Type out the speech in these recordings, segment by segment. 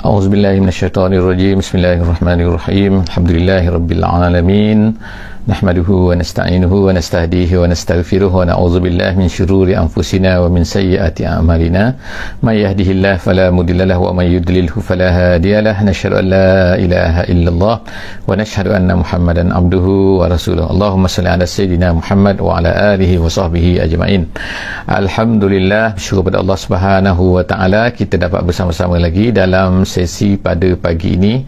A'udzubillahi minasyaitonirrajim. Bismillahirrahmanirrahim. Alhamdulillahirabbil alamin. Nahmaduhu wa nasta'inuhu wa nastahdihi wa nastaghfiruh wa na'udzubillahi min syururi anfusina wa min sayyiati a'malina. May yahdihillahu fala mudhillalahu wa may yudlilhu fala hadiyalah. Nasyhadu an la ilaha illallah wa nashhadu anna Muhammadan abduhu wa rasuluh. Allahumma shalli ala sayidina Muhammad wa ala alihi wa sahbihi ajma'in. Alhamdulillah, syukur kepada Allah Subhanahu wa taala kita dapat bersama-sama lagi dalam sesi pada pagi ini.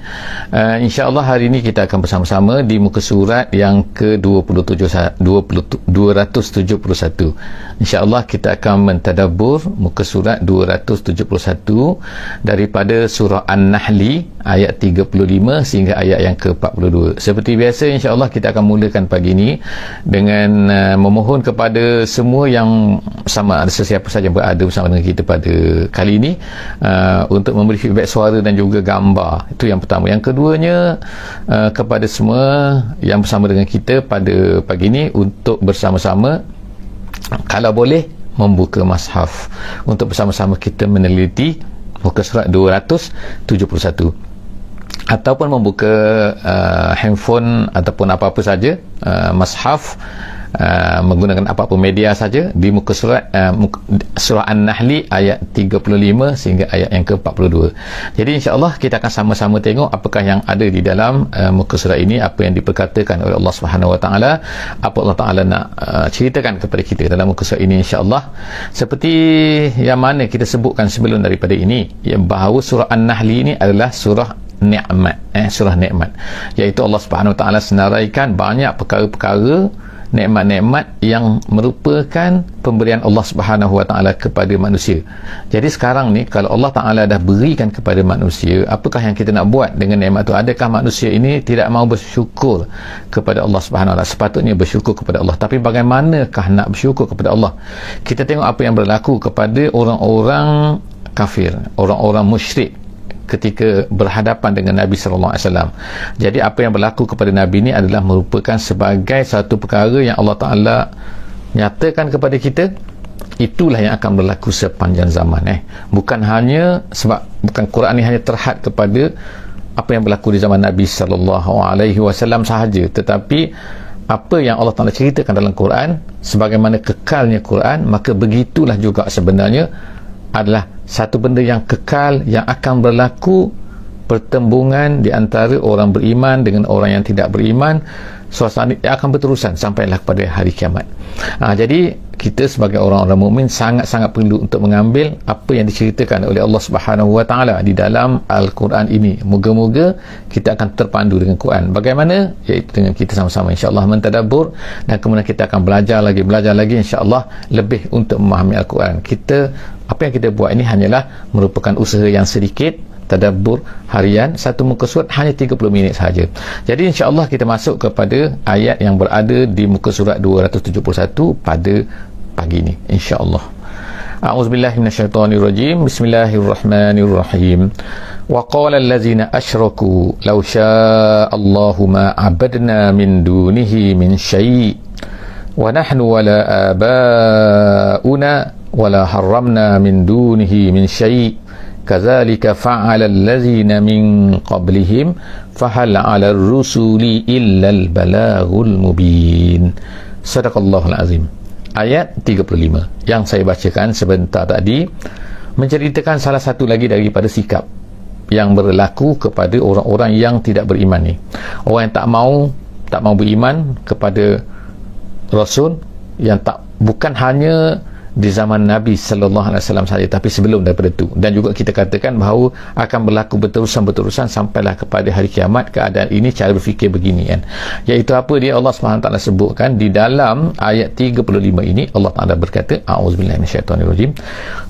InsyaAllah hari ini kita akan bersama-sama di muka surat yang ke-271. InsyaAllah kita akan mentadabbur muka surat 271 daripada surah An-Nahli ayat 35 sehingga ayat yang ke-42. Seperti biasa, insyaAllah kita akan mulakan pagi ini dengan memohon kepada semua yang sama, ada sesiapa saja yang berada bersama dengan kita pada kali ini, untuk memberi feedback suara dan juga gambar. Itu yang pertama. Yang keduanya, kepada semua yang bersama dengan kita pada pagi ini untuk bersama-sama, kalau boleh, membuka mushaf untuk bersama-sama kita meneliti muka surat 271, ataupun membuka handphone ataupun apa-apa saja, mushaf, menggunakan apa-apa media saja di muka surat surah An-Nahli ayat 35 sehingga ayat yang ke-42. Jadi insya-Allah kita akan sama-sama tengok apakah yang ada di dalam muka surat ini, apa yang diperkatakan oleh Allah Subhanahu Wa Taala, apa Allah Taala nak ceritakan kepada kita dalam muka surat ini, insya-Allah. Seperti yang mana kita sebutkan sebelum daripada ini, yang bahawa surah An-Nahli ini adalah surah nikmat, surah nikmat, iaitu Allah Subhanahu Wa Taala senaraikan banyak perkara-perkara, nikmat-nikmat yang merupakan pemberian Allah Subhanahu Wa Taala kepada manusia. Jadi sekarang ni kalau Allah Taala dah berikan kepada manusia, apakah yang kita nak buat dengan nikmat tu? Adakah manusia ini tidak mahu bersyukur kepada Allah Subhanahu Wa Taala? Sepatutnya bersyukur kepada Allah, tapi bagaimanakah nak bersyukur kepada Allah? Kita tengok apa yang berlaku kepada orang-orang kafir, orang-orang musyrik ketika berhadapan dengan Nabi sallallahu alaihi wasallam. Jadi apa yang berlaku kepada Nabi ini adalah merupakan sebagai satu perkara yang Allah Taala nyatakan kepada kita, itulah yang akan berlaku sepanjang zaman. Bukan hanya sebab bukan Quran ini hanya terhad kepada apa yang berlaku di zaman Nabi sallallahu alaihi wasallam sahaja, tetapi apa yang Allah Taala ceritakan dalam Quran, sebagaimana kekalnya Quran, maka begitulah juga sebenarnya adalah satu benda yang kekal, yang akan berlaku pertembungan di antara orang beriman dengan orang yang tidak beriman. Suasana yang akan berterusan sampailah kepada hari kiamat. Jadi kita sebagai orang-orang mukmin sangat-sangat perlu untuk mengambil apa yang diceritakan oleh Allah Subhanahu Wa Taala di dalam Al-Quran ini. Moga-moga kita akan terpandu dengan Quran. Bagaimana? Iaitu dengan kita sama-sama insya-Allah mentadabbur, dan kemudian kita akan belajar lagi insya-Allah lebih untuk memahami Al-Quran. Apa yang kita buat ini hanyalah merupakan usaha yang sedikit, tadabbur harian, satu muka surat hanya 30 minit sahaja. Jadi insya-Allah kita masuk kepada ayat yang berada di muka surat 271 pada pagi ini, insya-Allah. A'udzubillahi minasyaitonirrajim. Bismillahirrahmanirrahim. Wa qala allazina asyraku law syaa'a Allahu ma 'abadna min dunihi min syai' wa nahnu wala abauna wala harramna min dunihi min syai' kadzalika fa'ala allazina min qablihim fahal 'ala ar-rusuli illa al-balaghul mubin. Sadaqallahul azim. Ayat 35 yang saya bacakan sebentar tadi menceritakan salah satu lagi daripada sikap yang berlaku kepada orang-orang yang tidak beriman ni. Orang yang tak mau beriman kepada Rasul, yang bukan hanya di zaman Nabi sallallahu alaihi wasallam saja, tapi sebelum daripada itu. Dan juga kita katakan bahawa akan berlaku berterusan sampailah kepada hari kiamat keadaan ini. Cara berfikir begini kan, iaitu apa dia Allah SWT sebutkan di dalam ayat 35 ini. Allah Taala berkata, a'udzubillahi minasyaitonirrajim,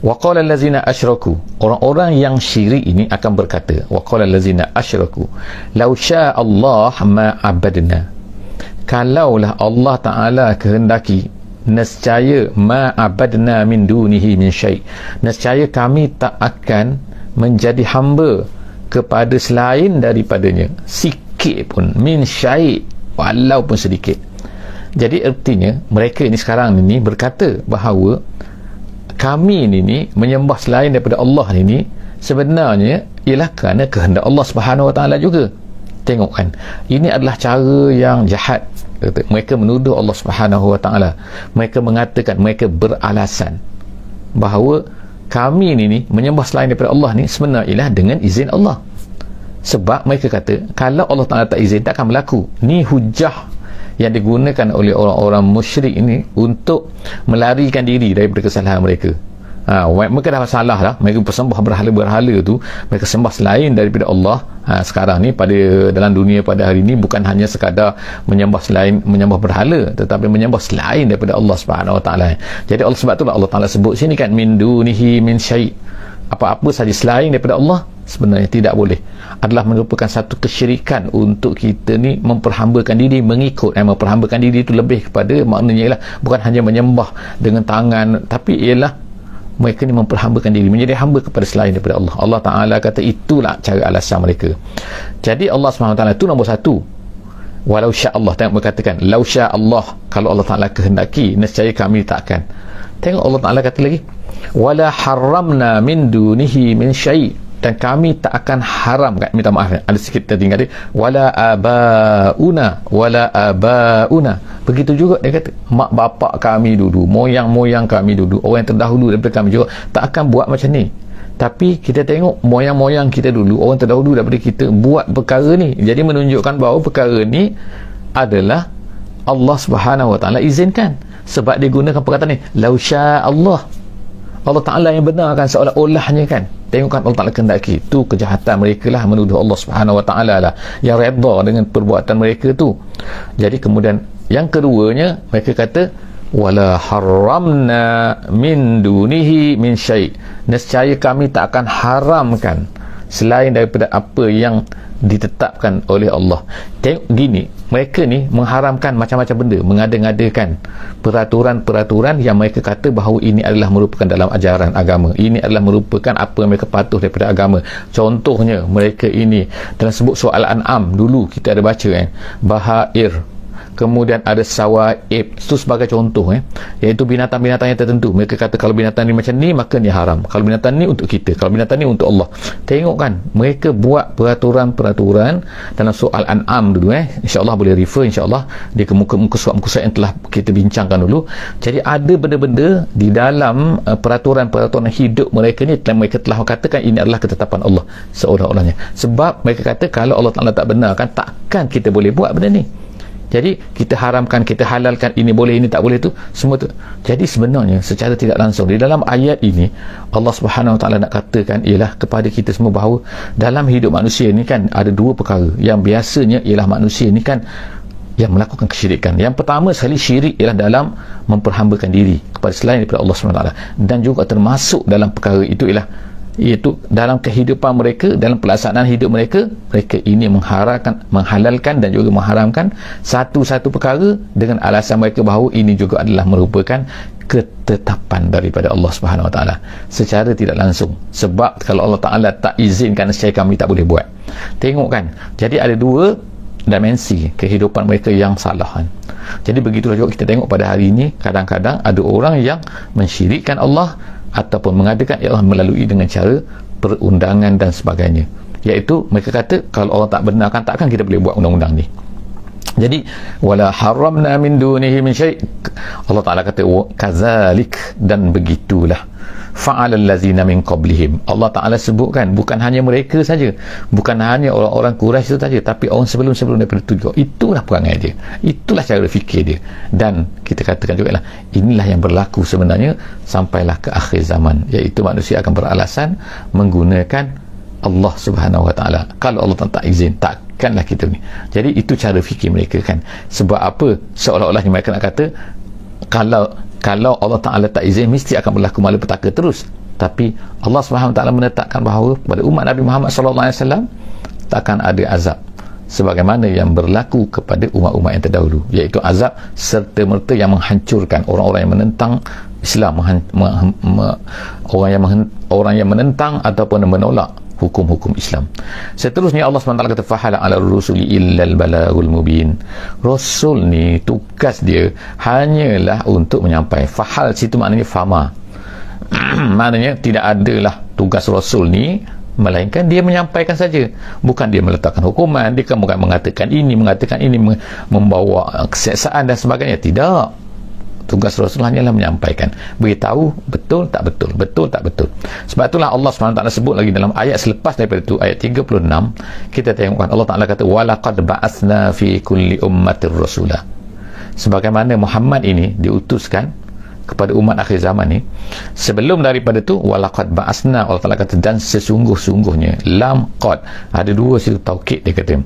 wa qala allazina asyraku, orang-orang yang syirik ini akan berkata, wa qala allazina asyraku law syaa Allah ma abadna, kalaulah Allah Taala kehendaki, nescaya ma'abadna min dunihi min syai', nescaya kami tak akan menjadi hamba kepada selain daripadanya sikit pun, min syai', walaupun sedikit. Jadi artinya mereka ini sekarang ini berkata bahawa kami ini menyembah selain daripada Allah ini sebenarnya ialah kerana kehendak Allah Subhanahu Wa Taala juga. Tengok kan, ini adalah cara yang jahat. Mereka menuduh Allah Subhanahu Wa Taala. Mereka mengatakan, mereka beralasan bahawa kami ni menyembah selain daripada Allah ni sebenarnya ialah dengan izin Allah. Sebab mereka kata kalau Allah Taala tak izin tak akan berlaku. Ni hujah yang digunakan oleh orang-orang musyrik ini untuk melarikan diri daripada kesalahan mereka. Mereka dah salah dah, mereka bersembah berhala-berhala tu, mereka sembah selain daripada Allah. Sekarang ni pada dalam dunia pada hari ni bukan hanya sekadar menyembah berhala, tetapi menyembah selain daripada Allah Subhanahu Wa Taala. Jadi Allah, sebab itulah Allah Taala sebut sini kan, min dunihi min syai', apa-apa saja selain daripada Allah sebenarnya tidak boleh, adalah merupakan satu kesyirikan untuk kita ni memperhambakan diri mengikut. Memperhambakan diri itu lebih kepada maknanya ialah bukan hanya menyembah dengan tangan, tapi ialah mereka ni memperhambakan diri, menjadi hamba kepada selain daripada Allah. Allah Ta'ala kata itulah cara alasan mereka. Jadi Allah SWT itu nombor satu. Walau sya' Allah, tengok mereka katakan lau sya' Allah, kalau Allah Ta'ala kehendaki nescaya kami takkan. Tengok Allah Ta'ala kata lagi, wala haramna min dunihi min syai', dan kami tak akan haram kan, minta maaf ada sikit tertinggal dia, wala abauna, begitu juga dia kata mak bapak kami dulu, moyang-moyang kami dulu, orang yang terdahulu daripada kami juga tak akan buat macam ni. Tapi kita tengok moyang-moyang kita dulu, orang terdahulu daripada kita buat perkara ni, jadi menunjukkan bahawa perkara ni adalah Allah Subhanahu Wa Taala izinkan. Sebab dia gunakan perkataan ni lau sya' Allah, Allah Ta'ala yang benarkan seolah-olahnya kan. Tengok kan Allah Ta'ala kehendaki. Itu kejahatan mereka lah, menuduh Allah Subhanahu Wa Ta'ala lah yang redha dengan perbuatan mereka tu. Jadi kemudian yang keduanya mereka kata wala haramna min dunihi min syai', nescaya kami tak akan haramkan selain daripada apa yang ditetapkan oleh Allah. Tengok gini, mereka ni mengharamkan macam-macam benda, mengada-ngadakan peraturan-peraturan yang mereka kata bahawa ini adalah merupakan dalam ajaran agama, ini adalah merupakan apa yang mereka patuh daripada agama. Contohnya mereka ini dalam sebut soal An'am dulu kita ada baca kan, bahair, kemudian ada sawaib, itu sebagai contoh iaitu binatang-binatang yang tertentu. Mereka kata kalau binatang ni macam ni maka ni haram, kalau binatang ni untuk kita, kalau binatang ni untuk Allah. Tengok kan, mereka buat peraturan-peraturan dalam soal An'am dulu insyaAllah boleh refer insyaAllah di muka-muka surat-muka yang telah kita bincangkan dulu. Jadi ada benda-benda di dalam peraturan-peraturan hidup mereka ni mereka telah katakan ini adalah ketetapan Allah seolah-olahnya. Sebab mereka kata kalau Allah Ta'ala tak benarkan takkan kita boleh buat benda ni. Jadi kita haramkan, kita halalkan, ini boleh, ini tak boleh, tu semua tu. Jadi sebenarnya secara tidak langsung di dalam ayat ini Allah Subhanahu Wa Taala nak katakan ialah kepada kita semua bahawa dalam hidup manusia ni kan ada dua perkara yang biasanya ialah manusia ni kan yang melakukan kesyirikan. Yang pertama sekali syirik ialah dalam memperhambakan diri kepada selain daripada Allah Subhanahu Wa Taala, dan juga termasuk dalam perkara itu ialah iaitu dalam kehidupan mereka, dalam pelaksanaan hidup mereka, mereka ini menghalalkan dan juga mengharamkan satu-satu perkara dengan alasan mereka bahawa ini juga adalah merupakan ketetapan daripada Allah Subhanahu Wa Taala secara tidak langsung. Sebab kalau Allah Taala tak izinkan nescaya kami tak boleh buat. Tengok kan, jadi ada dua dimensi kehidupan mereka yang salah kan. Jadi begitulah juga kita tengok pada hari ini, kadang-kadang ada orang yang mensyirikkan Allah ataupun mengadakan ialah melalui dengan cara perundangan dan sebagainya, iaitu mereka kata kalau Allah tak benarkan takkan kita boleh buat undang-undang ni. Jadi wala haramna min dunihi min syai', Allah Ta'ala kata kazalik, dan begitulah fa'alal ladzina min qablihim. Allah Ta'ala sebutkan bukan hanya mereka saja, bukan hanya orang-orang Quraisy itu saja, tapi orang sebelum-sebelum daripada itu juga. Itulah perangai dia, itulah cara fikir dia, dan kita katakan juga lah inilah yang berlaku sebenarnya sampailah ke akhir zaman, iaitu manusia akan beralasan menggunakan Allah Subhanahu Wa Taala. Kalau Allah tak izin takkanlah kita ni. Jadi itu cara fikir mereka kan. Sebab apa? Seolah-olahnya mereka nak kata kalau Allah Ta'ala tak izin mesti akan berlaku malapetaka terus. Tapi Allah Subhanahu Wa Taala menetapkan bahawa pada umat Nabi Muhammad SAW takkan ada azab sebagaimana yang berlaku kepada umat-umat yang terdahulu, iaitu azab serta-merta yang menghancurkan orang-orang yang menentang Islam, orang yang menentang ataupun menolak hukum-hukum Islam. Seterusnya Allah SWT kata fahala ala rusuli illal balagul mubin. Rasul ni tugas dia hanyalah untuk menyampai. Fahal situ maknanya fama. Maknanya tidak adalah tugas Rasul ni melainkan dia menyampaikan saja, bukan dia meletakkan hukuman, dia kan bukan mengatakan ini, membawa keseksaan dan sebagainya. Tidak. Tugas Rasul hanyalah menyampaikan, beritahu betul tak betul, betul tak betul. Sebab itulah Allah SWT sebut lagi dalam ayat selepas daripada itu, ayat 36, kita tengokkan Allah Ta'ala kata walaqad ba'atsna fi kulli ummatir rasulah. Sebagaimana Muhammad ini diutuskan kepada umat akhir zaman ni, sebelum daripada tu walaqad ba'asna, Allah Ta'ala kata dan sesungguh-sungguhnya, lam qad, ada dua situ taukid, dia kata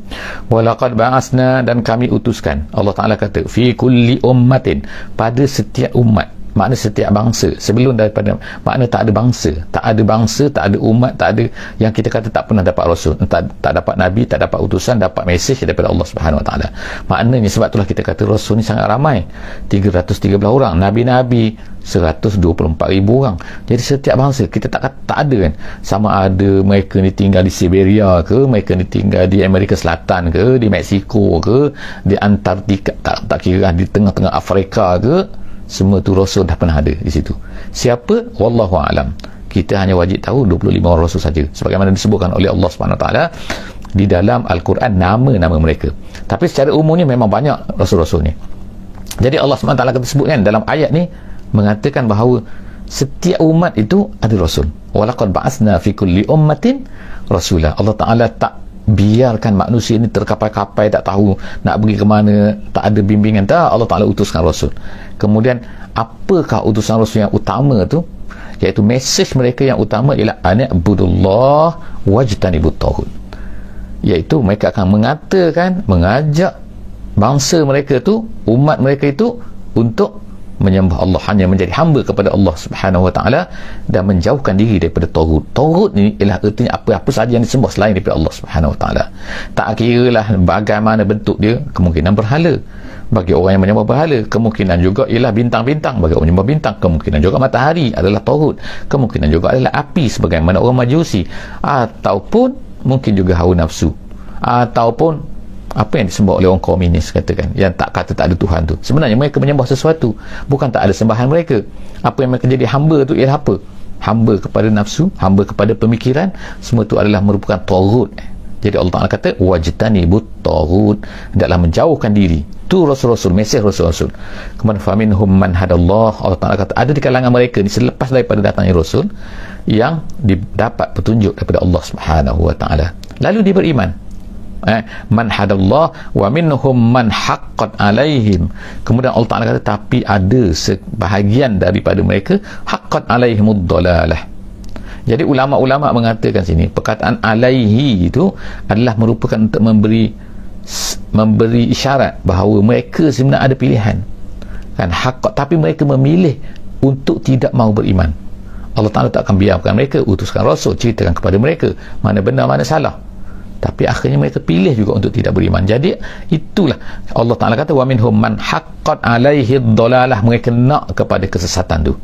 walaqad ba'asna, dan kami utuskan, Allah Ta'ala kata fi kulli ummatin, pada setiap umat, makna setiap bangsa. Sebelum daripada makna tak ada bangsa, tak ada umat, tak ada yang kita kata tak pernah dapat rasul, tak dapat nabi, tak dapat utusan, dapat mesej daripada Allah Subhanahu Wa Taala. Maknanya sebab itulah kita kata rasul ni sangat ramai, 313 orang, nabi-nabi 124,000 orang. Jadi setiap bangsa kita tak ada kan, sama ada mereka ni tinggal di Siberia ke, mereka ni tinggal di Amerika Selatan ke, di Mexico ke, di Antartika, tak kira di tengah-tengah Afrika ke, semua tu rasul dah pernah ada di situ. Siapa? Wallahu a'lam. Kita hanya wajib tahu 25 orang rasul saja, sebagaimana disebutkan oleh Allah Subhanahu Wa Taala di dalam Al-Quran, nama-nama mereka. Tapi secara umumnya memang banyak rasul-rasul ni. Jadi Allah Subhanahu Wa Taala kata sebutkan dalam ayat ni, mengatakan bahawa setiap umat itu ada rasul. Walaqad ba'atsna fi kulli ummatin rasulah. Allah Ta'ala tak biarkan manusia ini terkapai-kapai, tak tahu nak pergi ke mana, tak ada bimbingan. Tak, Allah Ta'ala utuskan rasul. Kemudian apakah utusan rasul yang utama tu? Iaitu mesej mereka yang utama ialah an'budullah wajtanibut taghut. Iaitu mereka akan mengajak bangsa mereka tu, umat mereka itu untuk menyembah Allah, hanya menjadi hamba kepada Allah Subhanahu Wa Taala dan menjauhkan diri daripada taghut. Taghut ni ialah artinya apa-apa sahaja yang disembah selain daripada Allah Subhanahu Wa Taala. Tak kiralah bagaimana bentuk dia, kemungkinan berhala bagi orang yang menyembah berhala, kemungkinan juga ialah bintang-bintang bagi orang menyembah bintang, kemungkinan juga matahari adalah taghut, kemungkinan juga adalah api sebagaimana orang Majusi, ataupun mungkin juga hawa nafsu, ataupun apa yang disembah oleh orang komunis, katakan, yang tak kata tak ada Tuhan tu. Sebenarnya mereka menyembah sesuatu, bukan tak ada sembahan mereka. Apa yang mereka jadi hamba tu ialah apa? Hamba kepada nafsu, hamba kepada pemikiran, semua tu adalah merupakan taghut. Jadi Allah Ta'ala kata wajtanibut taghut, hendaklah menjauhkan diri. Tu rasul-rasul, mesej rasul-rasul. Kemudian faminhum man hadallah, Allah Ta'ala kata ada di kalangan mereka ni selepas daripada datangnya rasul yang didapat petunjuk daripada Allah Subhanahu Wa Ta'ala, lalu dia beriman. Man hadallah wa minhum man haqqat alaihim. Kemudian Allah Ta'ala kata tapi ada sebahagian daripada mereka haqqat alaihimud dalalah. Jadi ulama-ulama mengatakan sini perkataan alaihi itu adalah merupakan untuk memberi isyarat bahawa mereka sebenarnya ada pilihan kan, haqqat, tapi mereka memilih untuk tidak mahu beriman. Allah Ta'ala tak akan biarkan mereka, utuskan rasul, ceritakan kepada mereka mana benar mana salah, tapi akhirnya mereka pilih juga untuk tidak beriman. Jadi itulah Allah Ta'ala kata wa minhum man haqqat alaihi dhalalah, mereka nak kepada kesesatan tu.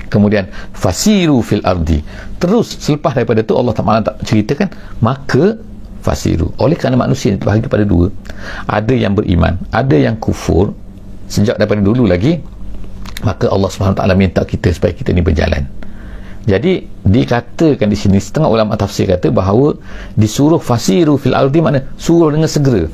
Kemudian fasiru fil ardi, terus selepas daripada tu Allah Ta'ala tak ceritakan, maka fasiru, oleh kerana manusia terbahagi pada dua, ada yang beriman, ada yang kufur sejak daripada dulu lagi, maka Allah SWT minta kita supaya kita ni berjalan. Jadi dikatakan di sini, setengah ulama tafsir kata bahawa disuruh fasiru fil ardi makna suruh dengan segera.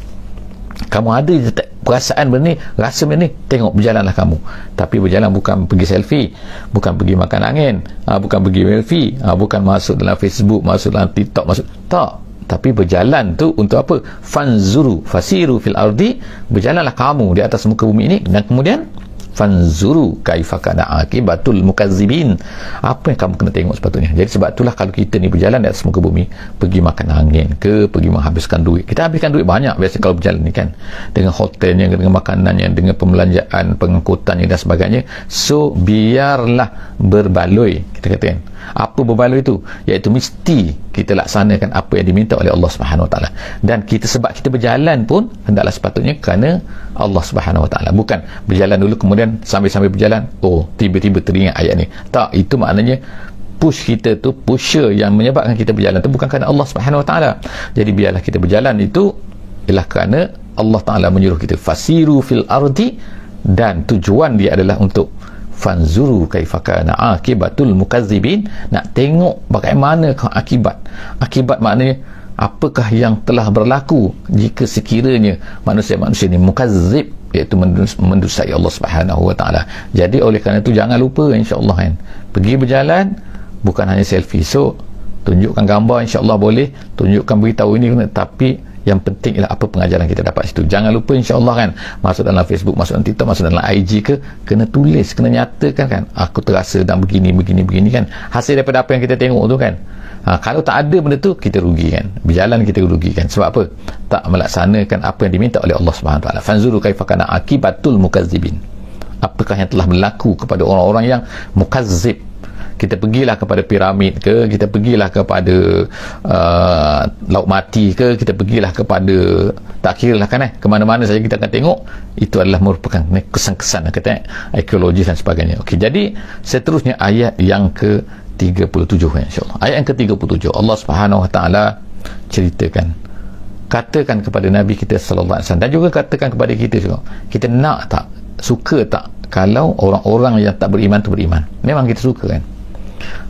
Kamu ada perasaan benda ni, rasa benda ni, tengok, berjalanlah kamu. Tapi berjalan bukan pergi selfie, bukan pergi makan angin, bukan pergi selfie, bukan masuk dalam Facebook, masuk dalam TikTok, tak. Tapi berjalan tu untuk apa? Fanzuru, fasiru fil ardi, berjalanlah kamu di atas muka bumi ini, dan kemudian fanzuru kaifa kana akibatul mukazzibin, apa yang kamu kena tengok sepatutnya. Jadi sebab itulah kalau kita ni berjalan di atas muka bumi, pergi makan angin ke, pergi menghabiskan duit, kita habiskan duit banyak biasa kalau berjalan ni kan, dengan hotelnya, dengan makanannya, dengan pembelanjaan, pengangkutannya dan sebagainya. So biarlah berbaloi, kita kata kan, apa berbaloi itu? Iaitu mesti kita laksanakan apa yang diminta oleh Allah Subhanahu Wa Taala. Dan kita, sebab kita berjalan pun hendaklah sepatutnya kerana Allah Subhanahu Wa Taala, bukan berjalan dulu kemudian sambil-sambil berjalan, oh tiba-tiba teringat ayat ni. Tak, itu maknanya push kita tu, pusher yang menyebabkan kita berjalan tu bukan kerana Allah Subhanahu Wa Taala. Jadi biarlah kita berjalan itu ialah kerana Allah Taala menyuruh kita fasiru fil ardi, dan tujuan dia adalah untuk fanzuru kaifa kana akibatul mukazzibin. Nak tengok bagaimana akibat maknanya apakah yang telah berlaku jika sekiranya manusia-manusia ni mukazzib, iaitu mendustai Allah Subhanahu wa taala. Jadi oleh kerana itu jangan lupa insya-Allah kan, pergi berjalan bukan hanya selfie. So tunjukkan gambar insya-Allah boleh, tunjukkan beritahu ini, tapi yang penting ialah apa pengajaran kita dapat situ. Jangan lupa insya-Allah kan, masuk dalam Facebook, masuk dalam TikTok, masuk dalam IG ke, kena tulis, kena nyatakan kan, aku terasa dan begini kan, hasil daripada apa yang kita tengok tu kan. Kalau tak ada benda tu, kita rugi kan, berjalan kita rugi kan. Sebab apa? Tak melaksanakan apa yang diminta oleh Allah Subhanahu Wa Taala. Fanzuru kaifa kana akibatul mukazzibin. Apakah yang telah berlaku kepada orang-orang yang mukazzib. Kita pergilah kepada piramid ke, kita pergilah kepada laut mati ke, kita pergilah kepada, tak kira lah kan kemana-mana saja kita akan tengok, itu adalah merupakan kesan-kesan kata arkeologi dan sebagainya. Okey, jadi seterusnya ayat yang ke 37 insya-Allah. Ayat yang ke-37 Allah Subhanahu Wa Taala ceritakan, katakan kepada Nabi kita sallallahu alaihi wasallam, dan juga katakan kepada kita juga, kita nak tak, suka tak kalau orang-orang yang tak beriman tu beriman? Memang kita suka kan.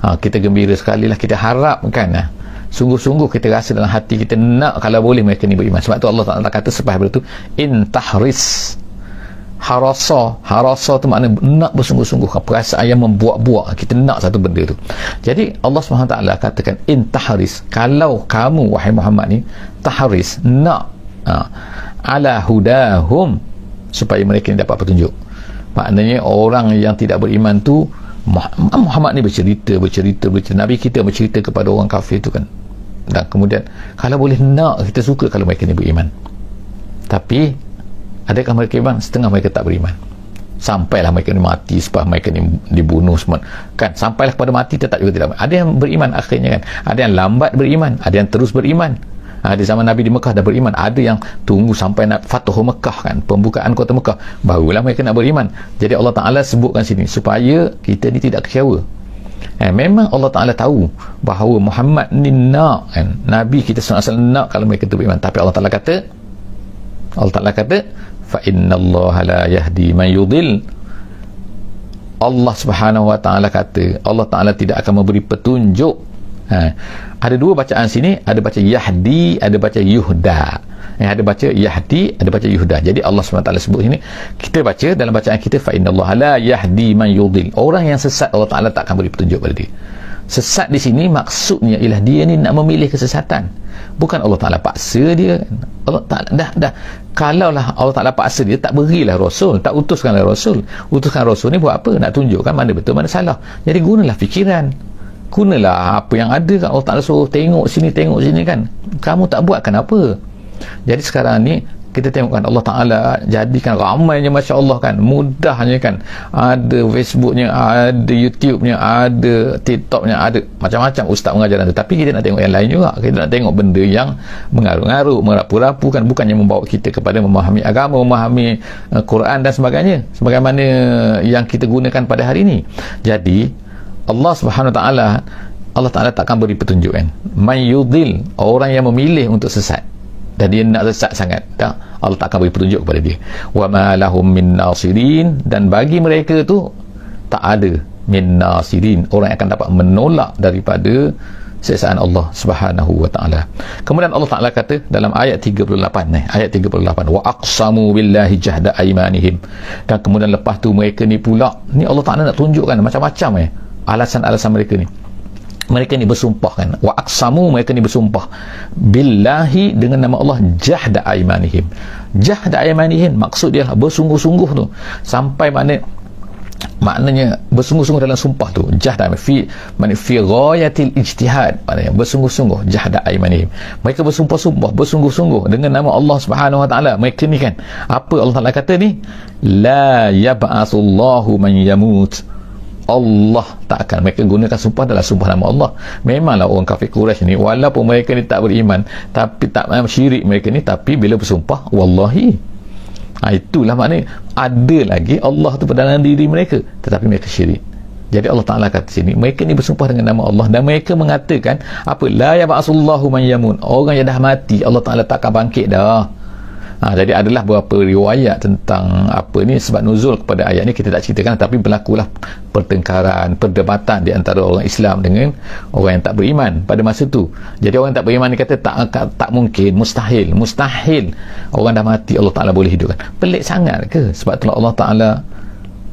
Kita gembira sekali lah, kita harap kan, sungguh-sungguh kita rasa dalam hati kita nak kalau boleh mereka ni beriman. Sebab tu Allah Taala kata selepas itu, in tahris. Harasa tu makna nak bersungguh-sungguh, perasaan yang membuak-buak, kita nak satu benda tu. Jadi Allah SWT katakan in tahris, kalau kamu wahai Muhammad ni tahris, nak ala hudahum, supaya mereka ni dapat petunjuk. Maknanya orang yang tidak beriman tu, Muhammad ni bercerita, Nabi kita bercerita kepada orang kafir tu kan, dan kemudian kalau boleh nak, kita suka kalau mereka ni beriman. Tapi adakah mereka beriman? Setengah mereka tak beriman. Sampailah mereka ni mati, sebab mereka ni dibunuh semua kan, sampailah kepada mati tetap juga tidak beriman. Ada yang beriman akhirnya kan, ada yang lambat beriman, ada yang terus beriman. Di zaman Nabi di Mekah dah beriman, ada yang tunggu sampai Fathu Mekah kan, pembukaan kota Mekah, barulah mereka nak beriman. Jadi Allah Ta'ala sebutkan sini supaya kita ni tidak kecewa. Memang Allah Ta'ala tahu bahawa Muhammad ni nak kan, Nabi kita SAW nak kalau mereka tu beriman. Tapi Allah Ta'ala kata fa innallaha la yahdi man yudil. Allah Subhanahu Wa Taala kata, Allah Taala tidak akan memberi petunjuk. Ada dua bacaan sini, ada baca yahdi, ada baca yuhda. Ada baca yahdi, ada baca yuhda. Jadi Allah SWT sebut sini, kita baca dalam bacaan kita fa innallaha la yahdi man yudil. Orang yang sesat Allah Taala tak akan beri petunjuk pada dia. Sesat di sini maksudnya ialah dia ni nak memilih kesesatan. Bukan Allah Ta'ala paksa dia. Allah Ta'ala dah kalaulah Allah Ta'ala paksa dia, tak berilah Rasul, tak utuskanlah Rasul. Utuskan Rasul ni buat apa? Nak tunjukkan mana betul, mana salah. Jadi gunalah fikiran, gunalah apa yang ada kan. Allah Ta'ala suruh tengok sini kan, kamu tak buat kan apa. Jadi sekarang ni kita tengokkan Allah Ta'ala jadikan ramainya, Masya Allah kan, mudahnya kan, ada Facebooknya, ada YouTubenya, ada TikToknya, ada macam-macam ustaz mengajar itu. Tapi kita nak tengok yang lain juga, kita nak tengok benda yang mengarut-ngarut, merapu-rapu kan, bukannya membawa kita kepada memahami agama, memahami Quran dan sebagainya, sebagaimana yang kita gunakan pada hari ini. Jadi Allah Subhanahu Wa Ta'ala, Allah Ta'ala takkan beri petunjuk kan, man yudil, orang yang memilih untuk sesat dan dia nak sesat sangat, tak, Allah tak akan beri petunjuk kepada dia. Wa ma lahum min nasirin, dan bagi mereka tu tak ada min nasirin, orang yang akan dapat menolak daripada siksaan Allah Subhanahu Wa Ta'ala. Kemudian Allah Ta'ala kata dalam ayat 38 ayat 38, wa aqsamu billahi jahda aymanihim, dan kemudian lepas tu mereka ni pula, ni Allah Ta'ala nak tunjukkan macam-macam alasan-alasan mereka ni. Mereka ni bersumpah kan, wa aqsamu, mereka ni bersumpah billahi, dengan nama Allah, jahda aymanihim. Jahda aymanihim maksud dia bersungguh-sungguh tu, sampai maknanya bersungguh-sungguh dalam sumpah tu. Jahda fi ghayatil ijtihad, maknanya bersungguh-sungguh. Jahda aymanihim, mereka bersumpah-sumpah bersungguh-sungguh dengan nama Allah Subhanahu Wa Ta'ala. Mereka ni kan, apa Allah Ta'ala kata ni, la yab'atsullahu man yamut, Allah tak akan, mereka gunakan sumpah dalam sumpah nama Allah. Memanglah orang kafir Quraisy ni, walaupun mereka ni tak beriman, tapi tak syirik mereka ni, tapi bila bersumpah wallahi, itulah maknanya ada lagi Allah tu pada dalam diri mereka, tetapi mereka syirik. Jadi Allah Ta'ala kata sini, mereka ni bersumpah dengan nama Allah, dan mereka mengatakan apa, la yab'atsullahu man yamun, orang yang dah mati Allah Ta'ala tak akan bangkit dah. Jadi adalah beberapa riwayat tentang apa ni sebab nuzul kepada ayat ni kita tak ceritakan, tapi berlakulah pertengkaran, perdebatan di antara orang Islam dengan orang yang tak beriman pada masa tu. Jadi orang tak beriman ni kata tak mungkin, mustahil orang dah mati Allah Ta'ala boleh hidupkan. Pelik sangat ke? Sebab itulah Allah Ta'ala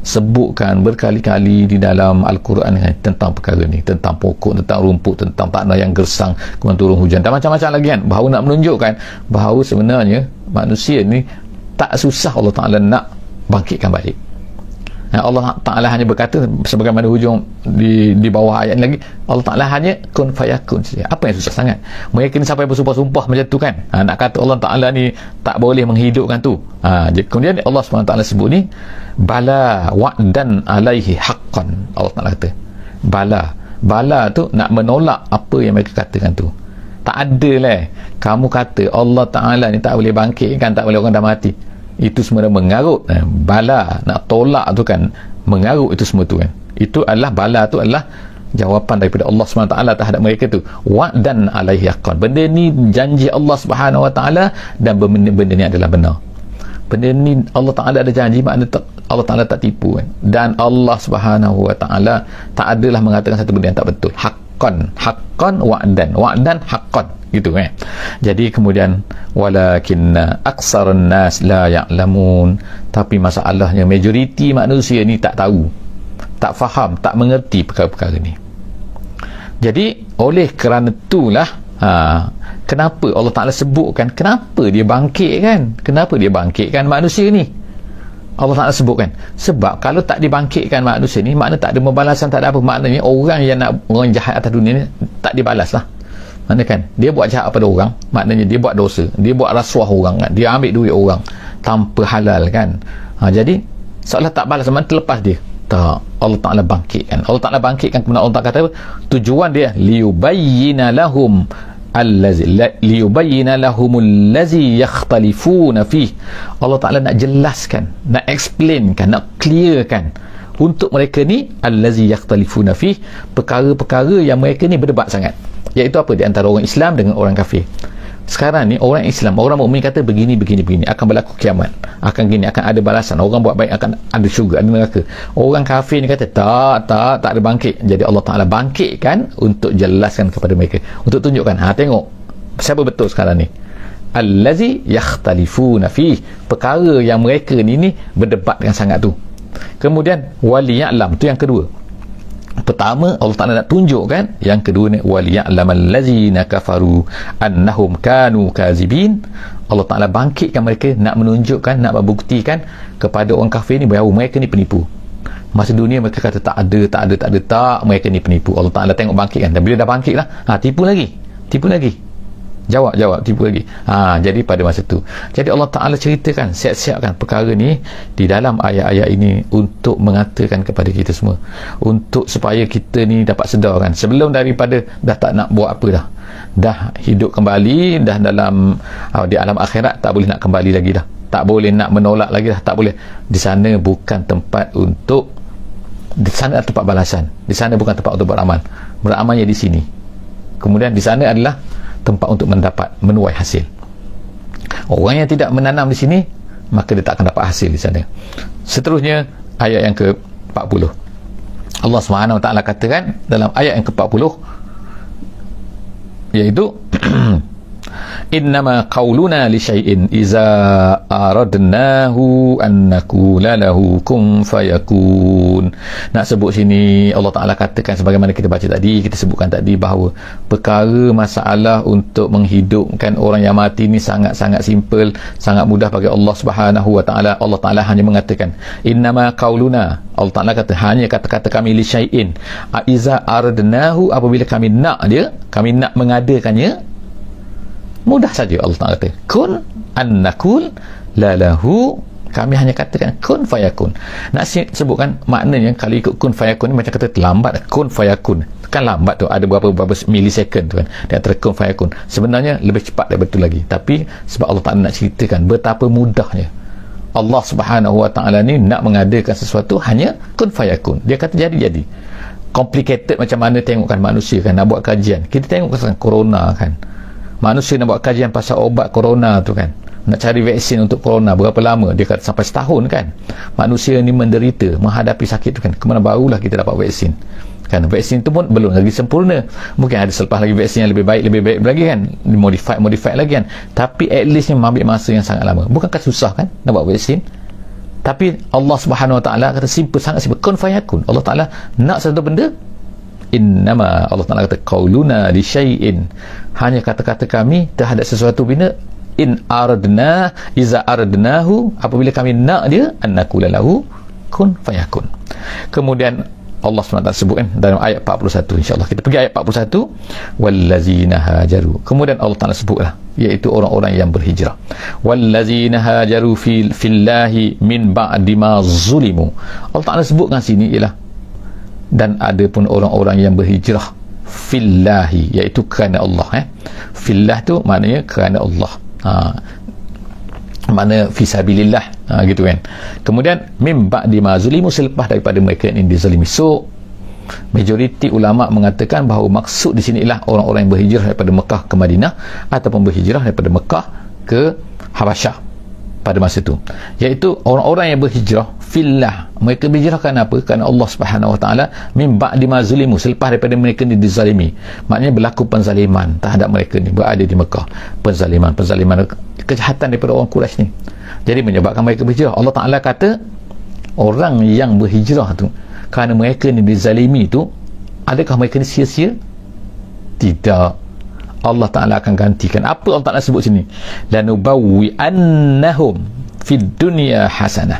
sebutkan berkali-kali di dalam Al-Quran tentang perkara ni, tentang pokok, tentang rumput, tentang tanah yang gersang kemudian turun hujan dan macam-macam lagi kan, bahawa nak menunjukkan bahawa sebenarnya manusia ni tak susah Allah Ta'ala nak bangkitkan balik. Allah Ta'ala hanya berkata sebagaimana hujung di bawah ayat ni lagi, Allah Ta'ala hanya kun fayakun saja. Apa yang susah sangat? Mereka ni sampai bersumpah-sumpah macam tu kan, nak kata Allah Ta'ala ni tak boleh menghidupkan tu. Kemudian Allah SWT sebut ni bala wa'dan alaihi haqqan. Allah Ta'ala kata bala tu nak menolak apa yang mereka katakan tu. Tak ada lah kamu kata Allah Ta'ala ni tak boleh bangkitkan, tak boleh, orang dah mati. Itu semua mengarut. Bala nak tolak tu kan, mengarut itu semua tu kan. Itu adalah bala tu adalah jawapan daripada Allah SWT terhadap mereka tu. Wa'dan alaihi haqqan. Benda ni janji Allah Subhanahu Wa Ta'ala dan benda ni adalah benar. Benda ni Allah Ta'ala ada janji, maknanya Allah Ta'ala tak tipu kan. Dan Allah Subhanahu Wa Ta'ala tak adalah mengatakan satu benda yang tak betul. Haqqan wa'dan haqqan gitu kan. Jadi kemudian walakinna aksarun nas la ya'lamun, tapi masalahnya majoriti manusia ni tak tahu, tak faham, tak mengerti perkara-perkara ni. Jadi oleh kerana itulah kenapa Allah Ta'ala sebutkan kenapa dia bangkitkan manusia ni. Allah Ta'ala sebutkan sebab kalau tak dibangkitkan manusia ni, makna tak ada pembalasan, tak ada apa. Maknanya orang jahat atas dunia ni tak dibalas lah. Mana kan dia buat jahat pada orang, maknanya dia buat dosa, dia buat rasuah orang kan? Dia ambil duit orang tanpa halal kan. Jadi seolah tak balas, mana terlepas dia. Tak, Allah Ta'ala bangkitkan. Allah Ta'ala bangkitkan kemudian Allah Ta'ala kata apa? Tujuan dia liyubayyina lahumul ladzi yakhtalifuna fih. Allah Ta'ala nak jelaskan, nak explainkan, nak clearkan untuk mereka ni allazi yakhtalifuna fih, perkara-perkara yang mereka ni berdebat sangat. Iaitu apa? Di antara orang Islam dengan orang kafir. Sekarang ni orang Islam, orang mukmin kata begini akan berlaku kiamat, akan gini, akan ada balasan, orang buat baik akan ada syurga, ada neraka. Orang kafir ni kata tak ada bangkit. Jadi Allah Ta'ala bangkitkan untuk jelaskan kepada mereka, untuk tunjukkan tengok siapa betul sekarang ni, allazi yakhtalifuna fih, perkara yang mereka ni berdebatkan sangat tu. Kemudian waliya'lam, tu yang kedua. Pertama Allah Ta'ala nak tunjukkan, yang kedua ni waliya'lamal ladzina kafaru annahum kanu kazibin. Allah Ta'ala bangkitkan mereka, nak menunjukkan, nak membuktikan kepada orang kafir ni bahawa mereka ni penipu. Masa dunia mereka kata tak ada, mereka ni penipu. Allah Ta'ala tengok bangkitkan, dan bila dah bangkit lah, tipu lagi, jawab tipu lagi. Jadi pada masa tu, jadi Allah Ta'ala ceritakan, siap-siapkan perkara ni di dalam ayat-ayat ini untuk mengatakan kepada kita semua, untuk supaya kita ni dapat sedar kan, sebelum daripada dah tak nak buat apa dah hidup kembali, dah dalam di alam akhirat tak boleh nak kembali lagi dah, tak boleh nak menolak lagi dah, tak boleh. Di sana bukan tempat untuk, di sana tempat balasan, di sana bukan tempat untuk beramalnya di sini. Kemudian di sana adalah tempat untuk menuai hasil. Orang yang tidak menanam di sini, maka dia tak akan dapat hasil di sana. Seterusnya ayat yang ke-40, Allah SWT katakan dalam ayat yang ke-40, iaitu innama qauluna li syai'in iza aradnahu an naqula lahu kun fayakun. Nak sebut sini Allah Ta'ala katakan sebagaimana kita baca tadi, kita sebutkan tadi bahawa perkara masalah untuk menghidupkan orang yang mati ni sangat-sangat simple, sangat mudah bagi Allah Subhanahu Wa Ta'ala. Allah Ta'ala hanya mengatakan innama qauluna, Allah Ta'ala kata hanya kata-kata kami li syai'in iza aradnahu, apabila kami nak mengadakannya, mudah saja. Allah Ta'ala kata kun an naqul la lahu, kami hanya katakan kun fayakun. Nak sebutkan maknanya, kalau ikut kun fayakun ni macam kata terlambat. Kun fayakun kan lambat tu, ada berapa milisecond tu kan di antara kun fayakun. Sebenarnya lebih cepat daripada itu lagi, tapi sebab Allah Ta'ala nak ceritakan betapa mudahnya Allah Subhanahu Wa Ta'ala ni nak mengadakan sesuatu, hanya kun fayakun. Dia kata jadi. Complicated macam mana tengokkan manusia kan, nak buat kajian. Kita tengok pasal corona kan, manusia nak buat kajian pasal obat corona tu kan, nak cari vaksin untuk corona berapa lama? Dia kata sampai setahun kan. Manusia ni menderita menghadapi sakit tu kan, kemana barulah kita dapat vaksin kan. Vaksin tu pun belum lagi sempurna, mungkin ada selepas lagi vaksin yang lebih baik lagi kan, modified lagi kan, tapi at least ni ambil masa yang sangat lama. Bukankah susah kan nak buat vaksin? Tapi Allah Subhanahu Wa Taala kata simple, sangat simple, kun fayakun. Allah Taala nak satu benda, innama, Allah Taala kata qauluna li syai'in, hanya kata-kata kami terhadap sesuatu benda, in aradna, iza aradnahu, apabila kami nak dia, annaqula lahu kun fayakun. Kemudian Allah SWT sebut kan dalam ayat 41, insyaAllah kita pergi ayat 41, wallazina hajaru, kemudian Allah Ta'ala sebutlah, iaitu orang-orang yang berhijrah, wallazina hajaru fillahi min ba'di ma zulimu. Allah Ta'ala sebutkan sini ialah, dan ada pun orang-orang yang berhijrah fillahi, iaitu kerana Allah. Fillah tu maknanya kerana Allah, mana fisabilillah, gitu kan. Kemudian min ba'di ma zulimu, selepas daripada mereka ini dizalimi. So majoriti ulama mengatakan bahawa maksud di sini ialah orang-orang yang berhijrah daripada Mekah ke Madinah, ataupun berhijrah daripada Mekah ke Habasyah pada masa itu, iaitu orang-orang yang berhijrah fillah. Mereka berhijrah kerana apa? Kerana Allah Subhanahu Wa Taala, min ba'di ma zulimu, selepas daripada mereka ni dizalimi, maknanya berlaku penzaliman terhadap mereka ni berada di Mekah, penzaliman, kejahatan daripada orang Quraisy ni, jadi menyebabkan mereka berhijrah. Allah Ta'ala kata orang yang berhijrah tu kerana mereka ni dizalimi tu, adakah mereka ni sia-sia? Tidak. Allah Ta'ala akan gantikan. Apa Allah Ta'ala sebut sini? Lanubawwi annahum fid dunya hasanah.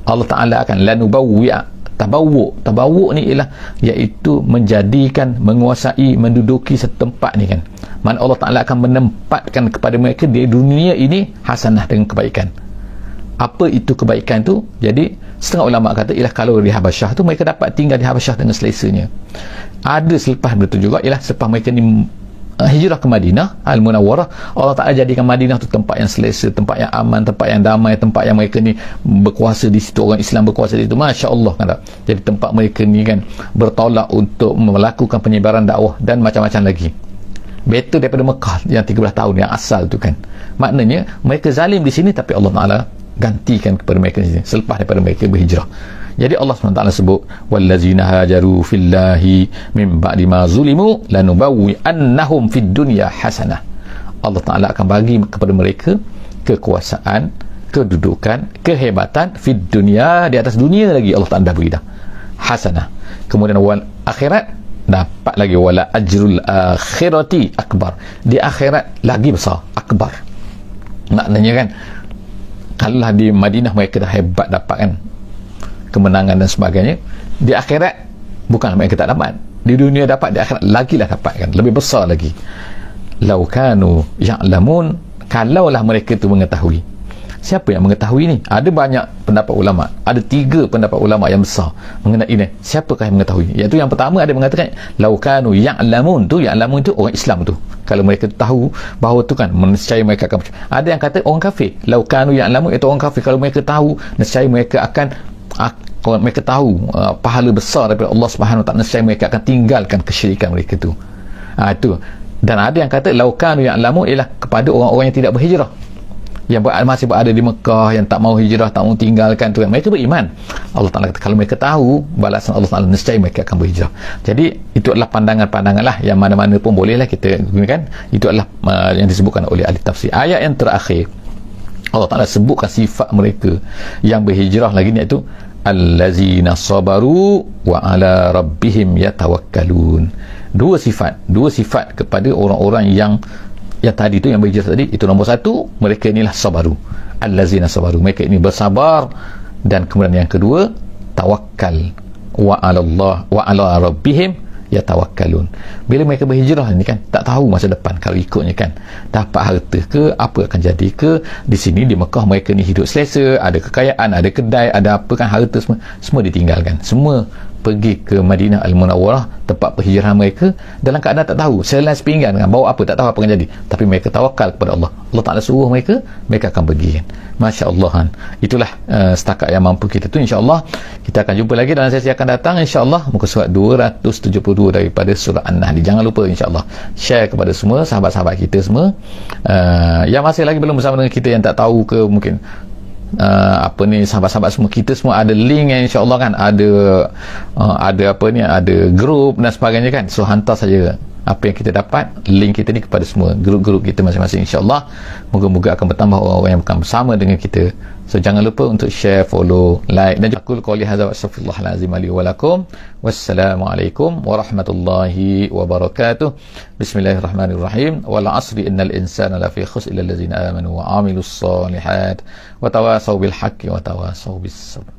Allah Ta'ala akan lanubawwi, tabawwu ni ialah iaitu menjadikan, menguasai, menduduki setempat ni kan. Mana Allah Ta'ala akan menempatkan kepada mereka di dunia ini hasanah, dengan kebaikan. Apa itu kebaikan tu? Jadi setengah ulama kata ialah kalau di Habasyah tu mereka dapat tinggal di Habasyah dengan selesanya. Ada selepas betul juga ialah selepas mereka ni hijrah ke Madinah Al-Munawwarah, Allah Ta'ala jadikan Madinah tu tempat yang selesa, tempat yang aman, tempat yang damai, tempat yang mereka ni berkuasa di situ, orang Islam berkuasa di situ, Masya Allah kan. Jadi tempat mereka ni kan bertolak untuk melakukan penyebaran dakwah dan macam-macam lagi, better daripada Mekah yang 13 tahun yang asal tu kan. Maknanya mereka zalim di sini, tapi Allah Ta'ala gantikan kepada mereka di sini selepas daripada mereka berhijrah. Jadi Allah SWT sebut wallazina hajaru fillahi min ba'di ma zulimu lanubawwi annahum fid dunya hasanah. Allah Ta'ala akan bagi kepada mereka kekuasaan, kedudukan, kehebatan fid dunya, di atas dunia lagi Allah Ta'ala dah beri dah hasanah. Kemudian wal akhirat dapat lagi, wala ajrul akhirati akbar, di akhirat lagi besar, akbar. Maknanya kan, kalau di Madinah mereka dah hebat dapat kan kemenangan dan sebagainya, di akhirat bukanlah mereka tak dapat, di dunia dapat, di akhirat lagilah dapat kan, lebih besar lagi. Lau kanu ya'lamun, kalaulah mereka tu mengetahui. Siapa yang mengetahui ni? Ada banyak pendapat ulama, ada 3 pendapat ulama yang besar mengenai ini. Siapakah yang mengetahui? Iaitu yang pertama ada mengatakan lau kanu ya'lamun tu, ya'lamun tu orang Islam tu, kalau mereka tahu bahawa tu kan, nescaya mereka akan. Ada yang kata orang kafir, lau kanu ya'lamun itu orang kafir, kalau mereka tahu nescaya mereka akan, kalau mereka tahu pahala besar daripada Allah Subhanahu Wa Taala, nescaya mereka akan tinggalkan kesyirikan mereka tu. Itu. Dan ada yang kata lau kanu ya'lamun ialah kepada orang-orang yang tidak berhijrah, yang masih berada di Mekah, yang tak mau hijrah, tak mau tinggalkan tu kan, mereka beriman. Allah Ta'ala kata kalau mereka tahu balasan Allah Ta'ala, nescaya mereka akan berhijrah. Jadi itu adalah pandangan-pandangan lah, yang mana-mana pun bolehlah kita gunakan. Itu adalah yang disebutkan oleh ahli tafsir. Ayat yang terakhir Allah Ta'ala sebutkan sifat mereka yang berhijrah lagi, iaitu allazina sabaru wa ala rabbihim yatawakkalun. Dua sifat kepada orang-orang yang tadi tu, yang berhijrah tadi, itu nombor 1, mereka inilah sabaru, allazina sabaru, mereka ini bersabar. Dan kemudian yang kedua, tawakkal, wa ala rabbihim yatawakkalun. Bila mereka berhijrah ni kan, tak tahu masa depan, kalau ikutnya kan dapat harta ke, apa akan jadi ke. Di sini di Mekah mereka ni hidup selesa, ada kekayaan, ada kedai, ada apa kan, harta semua ditinggalkan, semua pergi ke Madinah Al-Munawwarah, tempat perhijrahan mereka, dalam keadaan tak tahu, sehelai sepinggan kan, bawa apa tak tahu apa akan jadi, tapi mereka tawakal kepada Allah. Allah Ta'ala suruh mereka akan pergi kan. Masya Allah kan. Itulah setakat yang mampu kita tu. InsyaAllah kita akan jumpa lagi dalam sesi akan datang, InsyaAllah muka surat 272 daripada surah An-Nahl. Jangan lupa InsyaAllah share kepada semua sahabat-sahabat kita semua yang masih lagi belum bersama dengan kita, yang tak tahu ke mungkin sahabat-sahabat semua, kita semua ada link yang insya-Allah kan, ada grup dan sebagainya kan. So hantar saja apa yang kita dapat, link kita ni kepada semua grup-grup kita masing-masing, insya-Allah moga-moga akan bertambah orang-orang yang akan bersama dengan kita. So jangan lupa untuk share, follow, like, dan aku qouli hadza wa astaghfirullahalazim li wa lakum. Wassalamualaikum warahmatullahi wabarakatuh. Bismillahirrahmanirrahim. Wal 'asri innal insana lafi khusr illa allazina amanu wa 'amilus solihat wa tawasaw bil haqqi wa tawasaw bis sabr.